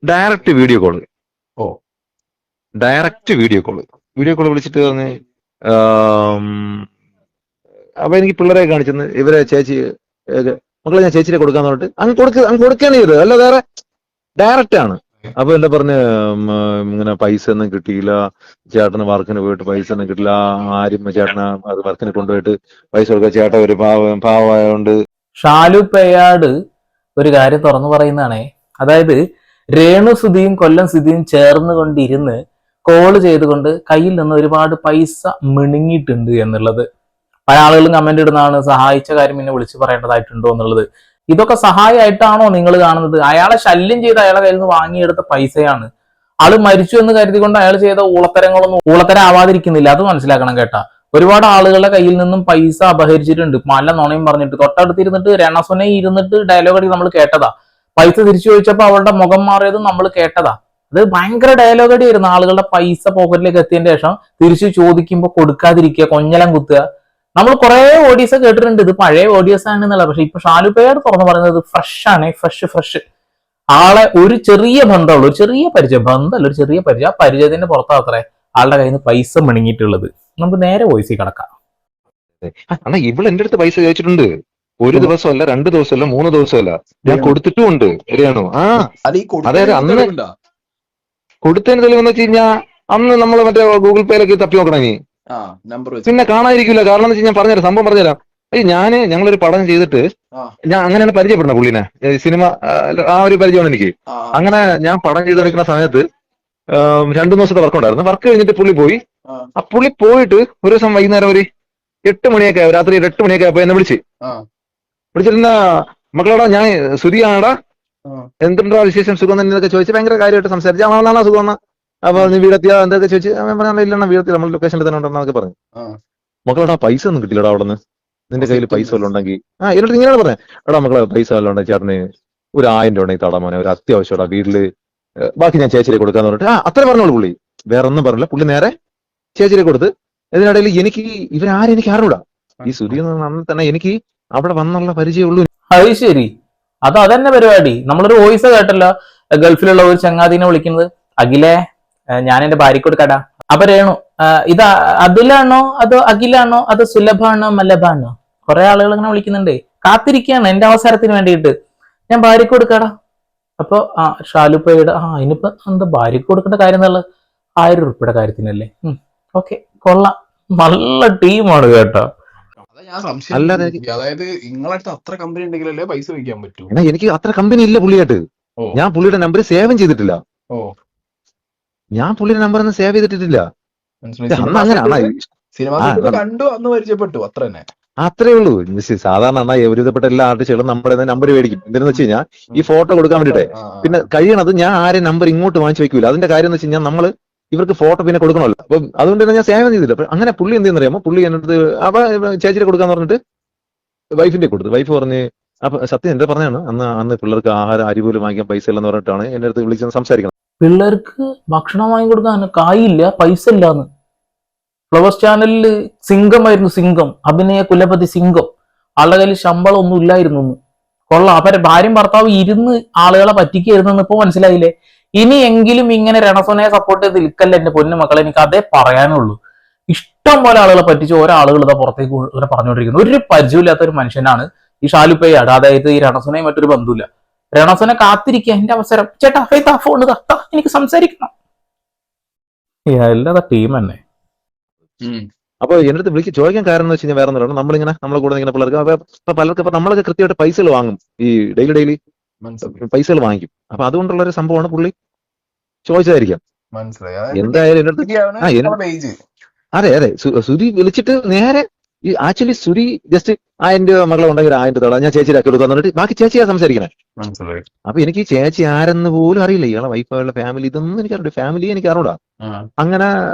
Direct video call. ഓ direct video call വിളിച്ചിട്ട് പറഞ്ഞ് അപ്പൊ എനിക്ക് പിള്ളേരെ കാണിച്ചെന്ന് ഇവരെ ചേച്ചി മക്കളെ ഞാൻ ചേച്ചിയെ കൊടുക്കാന്ന് പറഞ്ഞിട്ട് അങ്ങ് കൊടുക്കുകയാണ് ചെയ്തത്. അല്ല വേറെ ഡയറക്റ്റ് ആണ്. അപ്പൊ എന്താ പറഞ്ഞ് ഇങ്ങനെ പൈസ ഒന്നും കിട്ടിയില്ല, ചേട്ടന് വർക്കിന് പോയിട്ട് പൈസ ഒന്നും കിട്ടില്ല, ആരും ചേട്ടന് അത് വർക്കിന് കൊണ്ടുപോയിട്ട് പൈസ കൊടുക്കുക, ചേട്ടൻ ഒരു പാവമായോണ്ട്. ഷാലു പേയാട് ഒരു കാര്യം തുറന്നു പറയുന്നതാണേ. അതായത് രേണു സുധിയും കൊല്ലം സുധിയും ചേർന്ന് കൊണ്ടിരുന്ന് കോള് ചെയ്തുകൊണ്ട് കയ്യിൽ നിന്ന് ഒരുപാട് പൈസ മിണുങ്ങിയിട്ടുണ്ട് എന്നുള്ളത് പല ആളുകളും കമന്റ് ഇടുന്നതാണ്. സഹായിച്ച കാര്യം പിന്നെ വിളിച്ചു പറയേണ്ടതായിട്ടുണ്ടോ എന്നുള്ളത്. ഇതൊക്കെ സഹായമായിട്ടാണോ നിങ്ങൾ കാണുന്നത്? അയാളെ ശല്യം ചെയ്ത് അയാളെ കയ്യിൽ നിന്ന് വാങ്ങിയെടുത്ത പൈസയാണ്. ആള് മരിച്ചു എന്ന് കരുതിക്കൊണ്ട് അയാൾ ചെയ്ത ഊളത്തരം ആവാതിരിക്കുന്നില്ല, അത് മനസ്സിലാക്കണം കേട്ടാ. ഒരുപാട് ആളുകളുടെ കയ്യിൽ നിന്നും പൈസ അപഹരിച്ചിട്ടുണ്ട്, പല നുണയും പറഞ്ഞിട്ട്. തൊട്ടടുത്തിരുന്നിട്ട് രണസുനെ ഇരുന്നിട്ട് ഡയലോഗ് അടി നമ്മൾ കേട്ടതാ. പൈസ തിരിച്ചു ചോദിച്ചപ്പോ അവളുടെ മുഖം മാറിയതും നമ്മൾ കേട്ടതാ. അത് ഭയങ്കര ഡയലോഗ് അടിയായിരുന്നു. ആളുകളുടെ പൈസ പോക്കറ്റിലേക്ക് എത്തിയതിന് ശേഷം തിരിച്ചു ചോദിക്കുമ്പോൾ കൊടുക്കാതിരിക്കുക, കൊഞ്ഞലം കുത്തുക. നമ്മൾ കുറെ ഓഡിയോസ് കേട്ടിട്ടുണ്ട്, ഇത് പഴയ ഓഡിയോസ് ആണെന്നുള്ള. പക്ഷെ ഇപ്പൊ ഷാലു പേയാട് തുറന്നു പറയുന്നത് ഫ്രഷ് ആണ്, ഫ്രഷ്. ആളെ ഒരു ചെറിയ ബന്ധമുള്ളൂ, ഒരു ചെറിയ പരിചയം, ബന്ധമല്ല ഒരു ചെറിയ പരിചയം. ആ പരിചയത്തിന്റെ പുറത്താത്രേ ആളുടെ കയ്യിൽ നിന്ന് പൈസ മിണങ്ങിയിട്ടുള്ളത്. നമുക്ക് നേരെ വോയിസിൽ കിടക്കാം. അണ്ണാ ഇവള് എന്റെ അടുത്ത് പൈസ ചോദിച്ചിട്ടുണ്ട്. ഒരു ദിവസമല്ല, 2 ദിവസമല്ല, 3 ദിവസമല്ല, ഞാൻ കൊടുത്തിട്ടുമുണ്ട്. ശരിയാണോ? അതായത് അന്ന് കൊടുത്തതിന് തെളിവെന്ന് വെച്ച് കഴിഞ്ഞാൽ അന്ന് നമ്മൾ മറ്റേ ഗൂഗിൾ പേയിലൊക്കെ തപ്പി നോക്കണം. ഇനി പിന്നെ കാണാതിരിക്കില്ല. കാരണം എന്ന് വെച്ച് ഞാൻ പറഞ്ഞുതരാം, സംഭവം പറഞ്ഞുതരാം. ഞങ്ങളൊരു പടം ചെയ്തിട്ട് ഞാൻ അങ്ങനെയാണ് പരിചയപ്പെടുന്നത് പുള്ളിനെ. സിനിമ ആ ഒരു പരിചയമാണ് എനിക്ക്. അങ്ങനെ ഞാൻ പടം ചെയ്തെടുക്കുന്ന സമയത്ത് 2 ദിവസത്തെ വർക്ക് ഉണ്ടായിരുന്നു. വർക്ക് കഴിഞ്ഞിട്ട് പുള്ളി പോയി. ആ പുള്ളി പോയിട്ട് ഒരു ദിവസം വൈകുന്നേരം ഒരു 8 മണിയൊക്കെ ആയി, രാത്രി 8 മണിയൊക്കെ ആയപ്പോ എന്നെ വിളിച്ചിരുന്ന മക്കളോടാ, ഞാൻ സുധിയാണടാ, എന്തുണ്ടോ വിശേഷം, സുഖം തന്നെയൊക്കെ ചോദിച്ചു. ഭയങ്കര കാര്യമായിട്ട് സംസാരിച്ചു. അവനാണോ സുഖം? അപ്പൊ നീ വീടെത്തിയാ എന്തൊക്കെ ചോദിച്ചു. ഇല്ലണ വീടെത്തി, നമ്മൾ ലൊക്കേഷനിൽ തന്നെ ഉണ്ടെന്നൊക്കെ പറഞ്ഞു. മക്കളോടാ പൈസ ഒന്നും കിട്ടില്ലടാ അവിടെ നിന്ന്, നിന്റെ കയ്യിൽ പൈസ വല്ലതും ഉണ്ടെങ്കിൽ. എന്നോട് ഇങ്ങനെയാണ് പറഞ്ഞത്, എടാ മക്കളെ പൈസ വല്ലതും ഉണ്ടെങ്കിൽ ചേട്ടന് ഒരു 1000 ഉണ്ടെങ്കിൽ തടാ മോനെ, ഒരു അത്യാവശ്യമാടാ വീട്ടില്, ബാക്കി ഞാൻ ചേച്ചിയെ കൊടുക്കാന്ന് പറഞ്ഞിട്ട് അത്ര പറഞ്ഞോളൂ പുള്ളി. വേറെ ഒന്നും പറഞ്ഞില്ല. പുള്ളി നേരെ ചേച്ചിയെ കൊടുത്ത്. ഇതിനിടയിൽ എനിക്ക് ഇവരാരും എനിക്ക് അറിഞ്ഞൂടാ. ഈ സുധി അന്ന് തന്നെ എനിക്ക് അവിടെ വന്നുള്ള പരിചയമുള്ളൂ. അത് ശരി, അതന്നെ പരിപാടി. നമ്മളൊരു വോയിസ് കേട്ടല്ലോ, ഗൾഫിലുള്ള ഒരു ചങ്ങാതിനെ വിളിക്കുന്നത്, അഖിലേ ഞാൻ എന്റെ ഭാര്യക്ക് കൊടുക്കടാ. അപ്പൊ രേണു, ഇത് അതിലാണോ അതോ അഖിലാണോ അതോ സുലഭാണോ മലഭാണോ? കുറെ ആളുകൾ ഇങ്ങനെ വിളിക്കുന്നുണ്ട്, കാത്തിരിക്കുകയാണ് എന്റെ അവസരത്തിന് വേണ്ടിയിട്ട്. ഞാൻ ഭാര്യക്ക് കൊടുക്കടാ. അപ്പൊ ഷാലുപ്പയുടെ ഇനിയിപ്പോ എന്താ ഭാര്യക്ക് കൊടുക്കേണ്ട കാര്യം എന്നുള്ള 1000 ഉറുപ്പിയുടെ കാര്യത്തിനല്ലേ? ഓക്കെ, കൊള്ളാം, നല്ല ടീമാണ് കേട്ടോ. അതായത് നിങ്ങളടുത്ത് അത്ര കമ്പനി ഉണ്ടെങ്കിലല്ലേ പൈസ വയ്ക്കാൻ പറ്റൂ. എനിക്ക് അത്ര കമ്പനി ഇല്ല പുള്ളിയായിട്ട്. ഞാൻ പുള്ളിയുടെ നമ്പർ സേവ് ചെയ്തിട്ടില്ല. ഞാൻ പുള്ളിയുടെ നമ്പർ ഒന്നും സേവ് ചെയ്തിട്ടില്ല. കണ്ടു, അന്ന് പരിചയപ്പെട്ടു, അത്ര തന്നെ. അത്രേ ഉള്ളൂ. സാധാരണ ഒരുവിധപ്പെട്ട എല്ലാ ആർട്ടിസ്റ്റുകളും നമ്മുടെ നമ്പർ മേടിക്കും. എന്തെന്ന് വെച്ച് കഴിഞ്ഞാൽ ഈ ഫോട്ടോ കൊടുക്കാൻ വേണ്ടിട്ടെ. പിന്നെ കഴിയണത് ഞാൻ ആരെ നമ്പർ ഇങ്ങോട്ട് വാങ്ങിച്ചു വെക്കൂല. അതിന്റെ കാര്യം എന്ന് വെച്ച് കഴിഞ്ഞാൽ നമ്മള് ഇവർക്ക് ഫോട്ടോ പിന്നെ കൊടുക്കണമല്ലോ. അപ്പം അതുകൊണ്ട് തന്നെ ഞാൻ സേവനം ചെയ്തില്ല. അപ്പൊ അങ്ങനെ പുള്ളി എന്തെന്ന് അറിയാമോ, പുള്ളി എന്നടുത്ത് അപ്പൊ ചേച്ചിയെ കൊടുക്കാന്ന് പറഞ്ഞിട്ട് വൈഫിന്റെ കൊടുത്തു. വൈഫ് പറഞ്ഞ്, അപ്പൊ സത്യം എന്താ പറഞ്ഞാണ്, അന്ന് പിള്ളേർക്ക് ആഹാരം അരി പോലും വാങ്ങിക്കാൻ പൈസ ഇല്ലെന്ന് പറഞ്ഞിട്ടാണ് എന്റെ അടുത്ത് വിളിച്ചത് സംസാരിക്കണം. പിള്ളേർക്ക് ഭക്ഷണം വാങ്ങി കൊടുക്കാൻ കായില്ല, പൈസ ഇല്ലാന്ന്. ഫ്ലവേഴ്സ് ചാനലില് സിംഗമായിരുന്നു, സിംഗം, അഭിനയ കുലപതി സിംഗം. ആളുടെ കയ്യിൽ ശമ്പളം ഒന്നും ഇല്ലായിരുന്നു. കൊള്ളാം. അപ്പൊ ഭാര്യയും ഭർത്താവ് ഇരുന്ന് ആളുകളെ പറ്റിക്കായിരുന്നു. ഇപ്പൊ മനസ്സിലായില്ലേ? ഇനിയെങ്കിലും ഇങ്ങനെ രണസോനെ സപ്പോർട്ട് ചെയ്ത് നിൽക്കല്ല എന്റെ പൊന്നു മക്കളെ, എനിക്ക് അതേ പറയാനുള്ളൂ. ഇഷ്ടം പോലെ ആളുകളെ പറ്റിച്ച് ഓരോ ആളുകൾ ഇതാ പുറത്തേക്ക് ഇങ്ങനെ പറഞ്ഞുകൊണ്ടിരിക്കുന്നു. ഒരു പരിചയമില്ലാത്ത ഒരു മനുഷ്യനാണ് ഈ ഷാലുപ്പേയാട്. അതായത് ഈ രണസോനയും മറ്റൊരു ബന്ധുല്ല. രണസോനെ കാത്തിരിക്കുക എന്റെ അവസരം, ചേട്ടാ ഫോൺ എനിക്ക് സംസാരിക്കണം. എല്ലാത ടീം തന്നെ. അപ്പൊ എന്റെ അടുത്ത് വിളിച്ച് ചോദിക്കാൻ കാരണം എന്ന് വെച്ച് കഴിഞ്ഞാൽ വേറെ ഒന്നും, നമ്മളിങ്ങനെ നമ്മളെ കൂടെ ഇങ്ങനെ പിള്ളേർക്ക് അപ്പൊ പലർക്ക് ഇപ്പൊ നമ്മളൊക്കെ കൃത്യമായിട്ട് പൈസകൾ വാങ്ങും. ഈ ഡെയിലി പൈസകൾ വാങ്ങിക്കും. അപ്പൊ അതുകൊണ്ടുള്ള ഒരു സംഭവമാണ് പുള്ളി ചോദിച്ചതായിരിക്കാം. എന്തായാലും എന്റെ അടുത്ത് അതെ സുധി വിളിച്ചിട്ട് നേരെ ഈ ആക്ച്വലി സുധി ജസ്റ്റ് 1000 രൂപ മകളെ ഉണ്ടെങ്കിൽ 1000 തടാ, ഞാൻ ചേച്ചിയിലാക്കി കൊടുക്കാൻ പറഞ്ഞിട്ട് ബാക്കി ചേച്ചിയാ സംസാരിക്കണേ. അപ്പൊ എനിക്ക് ചേച്ചി ആരെന്ന് പോലും അറിയില്ല. ഇയാളെ വൈഫുകളുടെ ഫാമിലി ഇതൊന്നും എനിക്കറിയില്ല. ഫാമിലി എനിക്ക് അറിഞ്ഞൂടാ. അങ്ങനെ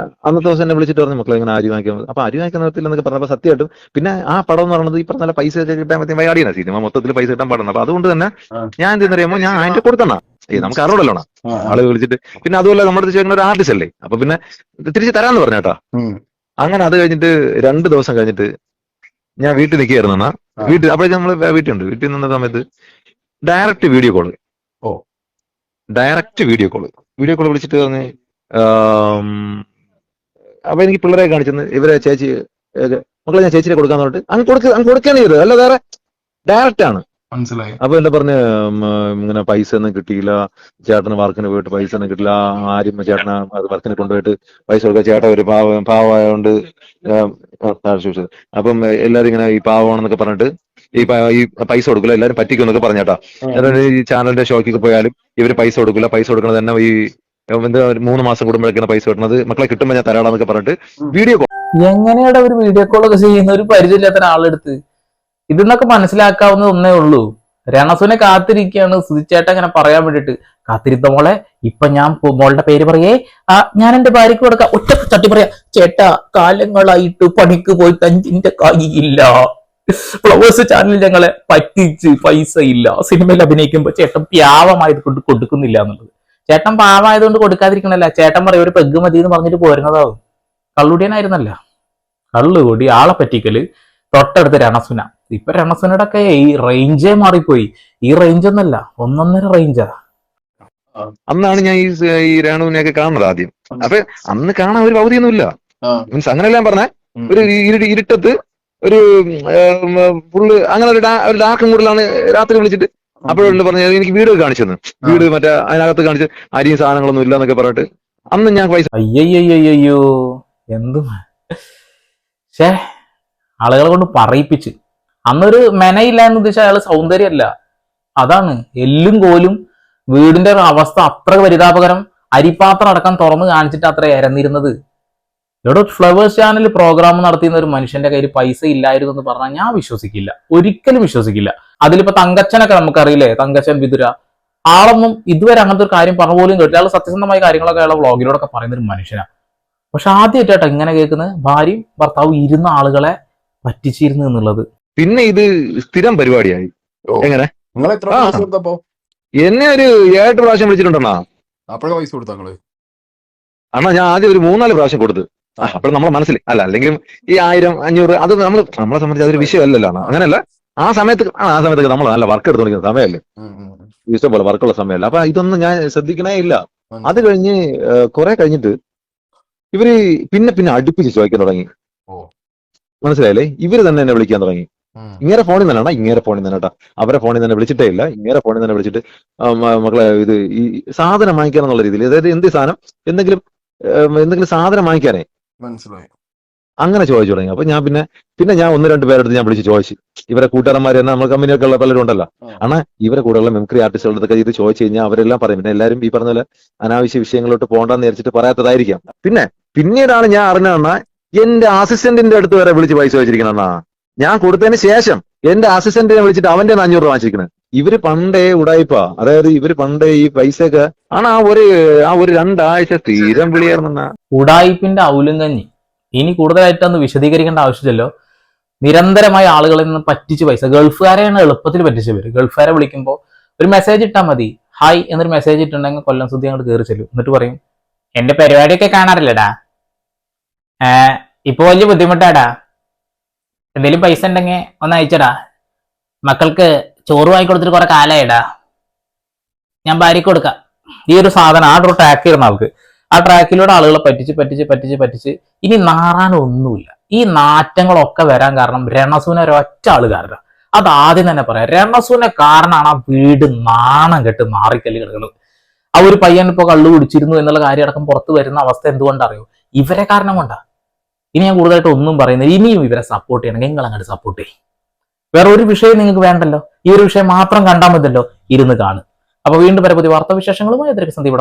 അന്നത്തെ ദിവസം എന്നെ വിളിച്ചിട്ട് പറഞ്ഞു, മക്കളെ ഇങ്ങനെ അരി വാങ്ങിക്കാൻ. അപ്പൊ അരി വാങ്ങിക്കാൻ നിർത്തില്ല എന്നൊക്കെ പറഞ്ഞപ്പോ സത്യമായിട്ടും പിന്നെ ആ പടം എന്ന് പറയുന്നത് ഈ പറഞ്ഞ പൈസ ഒക്കെ കിട്ടാൻ പറ്റിയ വയാടിയാണ്. സിനിമ മൊത്തത്തിൽ പൈസ കിട്ടാൻ പാടുന്നു. അപ്പൊ അതുകൊണ്ട് തന്നെ ഞാൻ എന്തെന്നറിയാമോ, ഞാൻ അതിന്റെ കൊടുത്തണ നമുക്ക് അറിഞ്ഞൂടല്ലോണ ആള് വിളിച്ചിട്ട്. പിന്നെ അതുപോലെ നമ്മുടെ ചേട്ടൻ ഒരു ആർട്ടിസ്റ്റ് അല്ലേ, അപ്പൊ പിന്നെ തിരിച്ച് തരാന്ന് പറഞ്ഞേട്ടാ. അങ്ങനെ അത് കഴിഞ്ഞിട്ട് 2 ദിവസം കഴിഞ്ഞിട്ട് ഞാൻ വീട്ടിൽ നിൽക്കുകയായിരുന്നു. വീട്ടിൽ അപ്പോഴേക്കും നമ്മള് വീട്ടിലുണ്ട്. വീട്ടിൽ നിന്ന സമയത്ത് direct video call. Direct video call വിളിച്ചിട്ട് പറഞ്ഞ് അപ്പൊ എനിക്ക് പിള്ളേരെ കാണിച്ചെന്ന് ഇവരെ ചേച്ചി മക്കളെ ഞാൻ ചേച്ചിയെ കൊടുക്കാന്ന് പറഞ്ഞിട്ട് അങ്ങ് കൊടുക്കാൻ ചെയ്തത് അല്ല വേറെ ഡയറക്റ്റ് ആണ്. മനസ്സിലായി. അപ്പൊ എന്താ പറഞ്ഞ് ഇങ്ങനെ പൈസ ഒന്നും കിട്ടിയില്ല, ചേട്ടന് വർക്കിന് പോയിട്ട് പൈസ ഒന്നും കിട്ടില്ല, ആരും ചേട്ടന് അത് വർക്കിന് കൊണ്ടുപോയിട്ട് പൈസ കൊടുക്കുക, ചേട്ടൻ ഒരു പാവമായോണ്ട് ചോദിച്ചത്. അപ്പം എല്ലാരും ഇങ്ങനെ ഈ പാവമാണെന്നൊക്കെ പറഞ്ഞിട്ട് ഈ പൈസ കൊടുക്കില്ല, എല്ലാരും പറ്റിക്കും എന്നൊക്കെ പറഞ്ഞേട്ടാ. ഈ ചാനലിന്റെ ഷോക്കൊക്കെ പോയാലും ഇവര് പൈസ കൊടുക്കില്ല, പൈസ കൊടുക്കണത് തന്നെ ഈ എന്താ 3 മാസം കൂടുമ്പോഴേക്കാണ് പൈസ കിട്ടുന്നത്, മക്കളെ കിട്ടുമ്പോൾ ഞാൻ തരാടാന്നൊക്കെ പറഞ്ഞിട്ട് വീഡിയോ കോൾ. എങ്ങനെയാണ് ഒരു വീഡിയോ കോൾ ഒക്കെ ചെയ്യുന്ന ഒരു പരിചയമില്ലാത്ത ഒരാളെടുത്ത്? ഇതെന്നൊക്കെ മനസ്സിലാക്കാവുന്ന ഒന്നേ ഉള്ളൂ. രണസുനെ കാത്തിരിക്കുകയാണ് സുധിച്ചേട്ട ഇങ്ങനെ പറയാൻ വേണ്ടിട്ട്. കാത്തിരുത്ത മോളെ, ഇപ്പൊ ഞാൻ മോളുടെ പേര് പറയേ, ഞാൻ എന്റെ ഭാര്യക്ക് കൊടുക്കാം. ഒറ്റ ചട്ടി പറയാ, ചേട്ടാ കാലങ്ങളായിട്ട് പണിക്ക് പോയി തഞ്ചിന്റെ കൈയില്ല, ഫ്ലവേഴ്സ് ചാനലിൽ ഞങ്ങളെ പറ്റിച്ച് പൈസ ഇല്ല, സിനിമയിൽ അഭിനയിക്കുമ്പോ ചേട്ടൻ പാവമായത് കൊണ്ട് കൊടുക്കുന്നില്ല എന്നുള്ളത്. ചേട്ടൻ പാവമായതുകൊണ്ട് കൊടുക്കാതിരിക്കണല്ല, ചേട്ടൻ പറയും ഒരു പെഗ് മതി എന്ന് പറഞ്ഞിട്ട് പോരുന്നതാവും. കള്ളുടിയനായിരുന്നല്ല, കള്ളുകൂടി ആളെ പറ്റിക്കല്. തൊട്ടടുത്ത് രണസുന. ഇപ്പൊ രണസുനയുടെ ഒക്കെ ഈ റേഞ്ചേ മാറിപ്പോയി. ഈ റേഞ്ച് ഒന്നല്ല, 1.5 റേഞ്ചാ. അന്നാണ് ഞാൻ ഈ രേണുവിനെയൊക്കെ കാണുന്നത് ആദ്യം. അപ്പൊ അന്ന് കാണാൻ ഒരു അവധിയൊന്നുമില്ല. മീൻസ് അങ്ങനെയല്ല ഞാൻ പറഞ്ഞ, ഒരു ഇരുട്ടത്ത് ഒരു ഫുള്ള് അങ്ങനെ ഒരു ഡാർക്ക് മൂഡിലാണ് രാത്രി വിളിച്ചിട്ട് അപ്പോഴുണ്ട് പറഞ്ഞത് എനിക്ക് വീട് കാണിച്ചു തന്നു. വീട് മറ്റേ അതിനകത്ത് കാണിച്ച് അരിയും സാധനങ്ങളൊന്നും ഇല്ല എന്നൊക്കെ പറഞ്ഞിട്ട് അന്ന് ഞാൻ പൈസ. അയ്യോ എന്തും ആളുകളെ കൊണ്ട് പറയിപ്പിച്ച്. അന്നൊരു മെനയില്ല എന്ന് ഉദ്ദേശിച്ച അയാള് സൗന്ദര്യമല്ല, അതാണ് എല്ലും കോലും. വീടിന്റെ അവസ്ഥ അത്ര പരിതാപകരം. അരിപ്പാത്രം അടക്കം തുറന്ന് കാണിച്ചിട്ട് അത്ര ഇരന്നിരുന്നത്. ഇവിടെ ഫ്ലവേഴ്സ് ചാനൽ പ്രോഗ്രാം നടത്തിയുന്ന ഒരു മനുഷ്യന്റെ കയ്യിൽ പൈസ ഇല്ലായിരുന്നു എന്ന് പറഞ്ഞാൽ ഞാൻ വിശ്വസിക്കില്ല, ഒരിക്കലും വിശ്വസിക്കില്ല. അതിലിപ്പോ തങ്കച്ചനൊക്കെ നമുക്കറിയില്ലേ, തങ്കച്ചൻ വിതുര, ആളൊന്നും ഇതുവരെ അങ്ങനത്തെ ഒരു കാര്യം പറഞ്ഞ പോലും കേട്ടില്ല. അയാൾ സത്യസന്ധമായ കാര്യങ്ങളൊക്കെ അയാളെ വ്ളോഗിലൂടെ പറയുന്ന ഒരു മനുഷ്യനാണ്. പക്ഷെ ആദ്യമായിട്ടാട്ടോ ഇങ്ങനെ കേൾക്കുന്നത്, ഭാര്യയും ഭർത്താവും ഇരുന്ന ആളുകളെ പറ്റിച്ചിരുന്നു എന്നുള്ളത്. പിന്നെ ഇത് സ്ഥിരം പരിപാടിയായി. എങ്ങനെ എന്നെ ഒരു 7 പ്രാവശ്യം വിളിച്ചിട്ടുണ്ടെന്നാ. അപ്പോഴേ പൈസ കൊടുത്താ നിങ്ങള്? അണ്ണാ ഞാൻ ആദ്യം ഒരു 3-4 പ്രാവശ്യം കൊടുത്ത്. അപ്പോൾ നമ്മളെ മനസ്സിൽ അല്ല, അല്ലെങ്കിൽ ഈ 1000-500 അത് നമ്മളെ സംബന്ധിച്ച് അതൊരു വിഷയമല്ലല്ലോ. അങ്ങനെയല്ല, ആ സമയത്ത് നമ്മൾ നല്ല വർക്ക് എടുത്തോണ്ടിരിക്കുന്ന സമയമല്ലേ, ഇഷ്ടം പോലെ വർക്കുള്ള സമയമല്ല. അപ്പൊ ഇതൊന്നും ഞാൻ ശ്രദ്ധിക്കണേ ഇല്ല. അത് കഴിഞ്ഞ് കുറെ കഴിഞ്ഞിട്ട് ഇവര് പിന്നെ അടുപ്പിച്ച് ചോദിക്കാൻ തുടങ്ങി. മനസ്സിലായില്ലേ? ഇവര് തന്നെ എന്നെ വിളിക്കാൻ തുടങ്ങി. ഇങ്ങേരെ ഫോണിൽ തന്നെയാണ്, ഇങ്ങേരെ ഫോണിൽ തന്നെ കേട്ടോ, അവരെ ഫോണിൽ തന്നെ വിളിച്ചിട്ടേ ഇല്ല, ഇങ്ങേരെ ഫോണിൽ തന്നെ വിളിച്ചിട്ട് മക്കളെ ഇത് ഈ സാധനം വാങ്ങിക്കാന്നുള്ള രീതിയിൽ, അതായത് എന്ത് സാധനം, എന്തെങ്കിലും സാധനം വാങ്ങിക്കാനേ മനസ്സിലായി അങ്ങനെ ചോദിച്ചു തുടങ്ങി. അപ്പൊ ഞാൻ പിന്നെ ഞാൻ 1-2 പേരെടുത്ത് ഞാൻ വിളിച്ച് ചോദിച്ചു. ഇവരെ കൂട്ടുകാരന്മാർ തന്നെ നമ്മൾ കമ്പനിയൊക്കെ ഉള്ള പലരും ഉണ്ടല്ലോ, ആണാ ഇവരെ കൂടെയുള്ള മെമിക്രി ആർട്ടിസ്റ്റുകളുടെ ഇത് ചോദിച്ചു കഴിഞ്ഞാൽ അവരെല്ലാം പറയും. പിന്നെ എല്ലാവരും ഈ പറഞ്ഞ പോലെ അനാവശ്യ വിഷയങ്ങളോട്ട് പോകണ്ടെന്ന് വിചാരിച്ചിട്ട് പറയാത്തതായിരിക്കാം. പിന്നീടാണ് ഞാൻ അറിഞ്ഞാ എന്റെ അസിസ്റ്റന്റിന്റെ അടുത്ത് വരെ വിളിച്ച് പൈസ വെച്ചിരിക്കണ. ഞാൻ കൊടുത്തതിന് ശേഷം എന്റെ അസിസ്റ്റന്റിനെ വിളിച്ചിട്ട് അവന്റെ 500 രൂപ വാങ്ങിച്ചിരിക്കണേ. ഇവര് പണ്ടേ ഉടായിപ്പാ, അതായത് ഇവര് പണ്ടേ ഈ പൈസയൊക്കെ ആണ് ആ ഒരു 2 ആഴ്ച സ്ഥിരം വിളിയായിരുന്ന ഉടായിപ്പിന്റെ ഔലുങ്കഞ്ഞി. ഇനി കൂടുതലായിട്ടൊന്ന് വിശദീകരിക്കേണ്ട ആവശ്യമില്ലല്ലോ. നിരന്തരമായി ആളുകളിൽ നിന്ന് പറ്റിച്ച് പൈസ. ഗൾഫുകാരെയാണ് എളുപ്പത്തിൽ പറ്റിച്ചവര്. ഗൾഫുകാരെ വിളിക്കുമ്പോൾ ഒരു മെസ്സേജ് ഇട്ടാൽ മതി, ഹായ് എന്നൊരു മെസ്സേജ് ഇട്ടുണ്ടെങ്കിൽ കൊല്ലം സുദ്ധി അങ്ങോട്ട് കയറി ചെല്ലും. എന്നിട്ട് പറയും, എന്റെ പരിപാടിയൊക്കെ കാണാറില്ലടാ, ഇപ്പൊ വലിയ ബുദ്ധിമുട്ടാടാ, എന്തെങ്കിലും പൈസ ഉണ്ടെങ്കിൽ ഒന്ന് അയച്ചടാ, മക്കൾക്ക് ചോറ് വാങ്ങി കൊടുത്തിട്ട് കുറെ കാലായിടാ, ഞാൻ ഭാര്യക്ക് കൊടുക്കാം. ഈ ഒരു സാധനം ആ ഒരു ട്രാക്ക് ചെയ്യുന്ന ആൾക്ക്, ആ ട്രാക്കിലൂടെ ആളുകളെ പറ്റിച്ച് ഇനി നാറാനൊന്നുമില്ല. ഈ നാറ്റങ്ങളൊക്കെ വരാൻ കാരണം രണസുന ഒരൊറ്റ ആള് കാരണം. അത് ആദ്യം തന്നെ പറയാം. രണസുന കാരണമാണ് ആ വീട് നാണം കെട്ട് നാറിക്കല്ല് കിടക്കുന്നത്. ആ ഒരു പയ്യൻ ഇപ്പൊ കള്ളു കുടിച്ചിരുന്നു എന്നുള്ള കാര്യം അടക്കം പുറത്ത് വരുന്ന അവസ്ഥ എന്തുകൊണ്ടറിയോ? ഇവരെ കാരണം കൊണ്ടാ. ഇനി ഞാൻ കൂടുതലായിട്ട് ഒന്നും പറയുന്നത്, ഇനിയും ഇവരെ സപ്പോർട്ട് ചെയ്യണമെങ്കിൽ നിങ്ങൾ അങ്ങോട്ട് സപ്പോർട്ട് ചെയ്യും. വേറെ ഒരു വിഷയം നിങ്ങൾക്ക് വേണ്ടല്ലോ, ഈ ഒരു വിഷയം മാത്രം കണ്ടാൽ മതിയല്ലോ, ഇരുന്ന് കാണും. അപ്പൊ വീണ്ടും വരെ പുതിയ വാർത്താവിശേഷങ്ങളുമായി സന്ദീപ്.